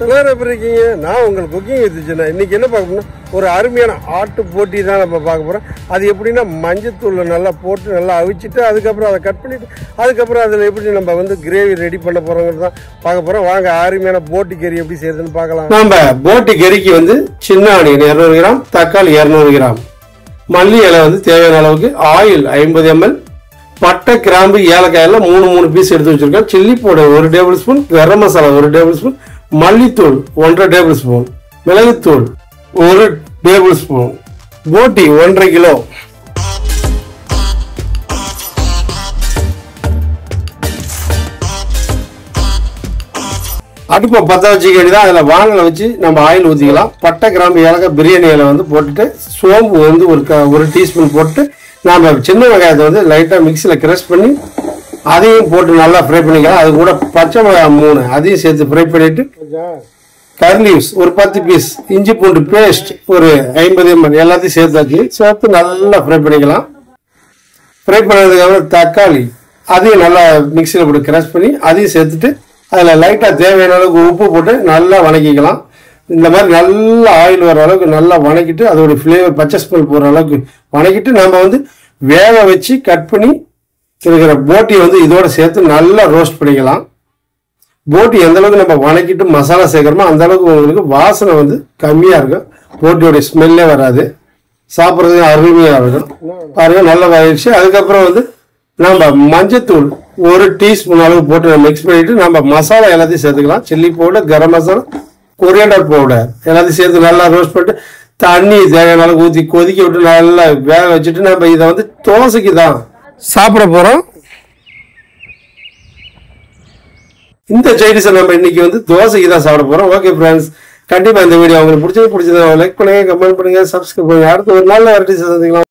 எல்லாரும் எப்படி இருக்கீங்க? நான் உங்களுக்கு குக்கிங் வித்துச்சுண்ணா. இன்னைக்கு என்ன பார்க்கணும்னா ஒரு அருமையான ஆட்டு போட்டி தான் நம்ம பார்க்க போகிறோம். அது எப்படின்னா மஞ்சத்தூள் நல்லா போட்டு நல்லா அவிச்சிட்டு அதுக்கப்புறம் அதை கட் பண்ணிவிட்டு அதுக்கப்புறம் அதில் எப்படி நம்ம வந்து கிரேவி ரெடி பண்ண போகிறோங்கிறது தான் பார்க்க போகிறோம். வாங்க அருமையான போட்டி கறி எப்படி செய்யறதுன்னு பார்க்கலாம். நம்ம போட்டி கறிக்கு வந்து சின்ன ஆனியன் 200 கிராம், தக்காளி 200 கிராம், மல்லி இலை வந்து தேவையான அளவுக்கு, ஆயில் 50 ml, பட்டை கிராம்பு ஏலக்காயெல்லாம் 3 பீஸ் எடுத்து வச்சிருக்கேன். Chilli powder 1 table spoon, garam masala 1 table spoon, மல்லித்தூள் 1.5 டேபிள் ஸ்பூன், மிளகுத்தூள் 1 டேபிள் ஸ்பூன், போட்டி 1.5 கிலோ. அடுப்பை பற்ற வச்சுக்க வேண்டியதான். அதில் வானலை வச்சு நம்ம ஆயில் ஊற்றிக்கலாம். பட்டை கிராம்பு ஏலக்காய் பிரியாணி இலை வந்து போட்டுட்டு சோம்பு வந்து ஒரு டீஸ்பூன் போட்டு நம்ம சின்ன வெங்காயத்தை வந்து லைட்டாக மிக்சியில் கிரஷ் பண்ணி அதையும் போட்டு நல்லா ஃப்ரை பண்ணிக்கலாம். அது கூட பச்சை மிளகாய் 3 அதையும் சேர்த்து ஃப்ரை பண்ணிட்டு கரி லீவ்ஸ் ஒரு 10 பீஸ், இஞ்சி பூண்டு பேஸ்ட் ஒரு 50 ml எல்லாத்தையும் சேர்த்து நல்லா ஃப்ரை பண்ணிக்கலாம். ஃப்ரை பண்ணதுக்கப்புறம் தக்காளி அதையும் நல்லா மிக்சியில் போட்டு கிரஷ் பண்ணி அதையும் சேர்த்துட்டு அதில் லைட்டாக தேவையான அளவுக்கு உப்பு போட்டு நல்லா வணக்கிக்கலாம். இந்த மாதிரி நல்லா ஆயில் வர அளவுக்கு நல்லா வணக்கிட்டு அதோட ஃப்ளேவர் பச்சை ஸ்மெல் போகிற அளவுக்கு வணக்கிட்டு நம்ம வந்து வேக வச்சு கட் பண்ணி இருக்கிற போட்டியை வந்து இதோட சேர்த்து நல்லா ரோஸ்ட் பண்ணிக்கலாம். போட்டி எந்த அளவுக்கு நம்ம வணக்கிட்டு மசாலா சேர்க்குறோமோ அந்த அளவுக்கு உங்களுக்கு வாசனை வந்து கம்மியாக இருக்கும், போட்டியோடைய ஸ்மெல்லே வராது, சாப்பிட்றதுக்கு அருமையாக இருக்கும். பாருங்க நல்லா ஆயிடுச்சு. அதுக்கப்புறம் வந்து நம்ம மஞ்சத்தூள் 1 டீஸ்பூன் அளவு போட்டு மிக்ஸ் பண்ணிட்டு நம்ம மசாலா எல்லாத்தையும் சேர்த்துக்கலாம். Chilli powder, garam masala, coriander powder எல்லாத்தையும் சேர்த்து நல்லா ரோஸ்ட் பண்ணிட்டு தண்ணி தேவையான அளவுக்கு ஊற்றி கொதிக்க விட்டு நல்லா வேக வச்சுட்டு நம்ம இதை வந்து தோசைக்கு தான் சாப்பிட போகிறோம். இந்த சைடிஸை நம்ம இன்னைக்கு வந்து தோசைக்கு தான் சாப்பிட போகிறோம். ஓகே ஃப்ரெண்ட்ஸ், கண்டிப்பாக இந்த வீடியோ உங்களுக்கு பிடிச்சது லைக் பண்ணுங்க, கமெண்ட் பண்ணுங்க, சப்ஸ்கிரைப் பண்ணுங்க. அடுத்த ஒரு நல்ல வெரைட்டிஸ் சந்திக்கலாம்.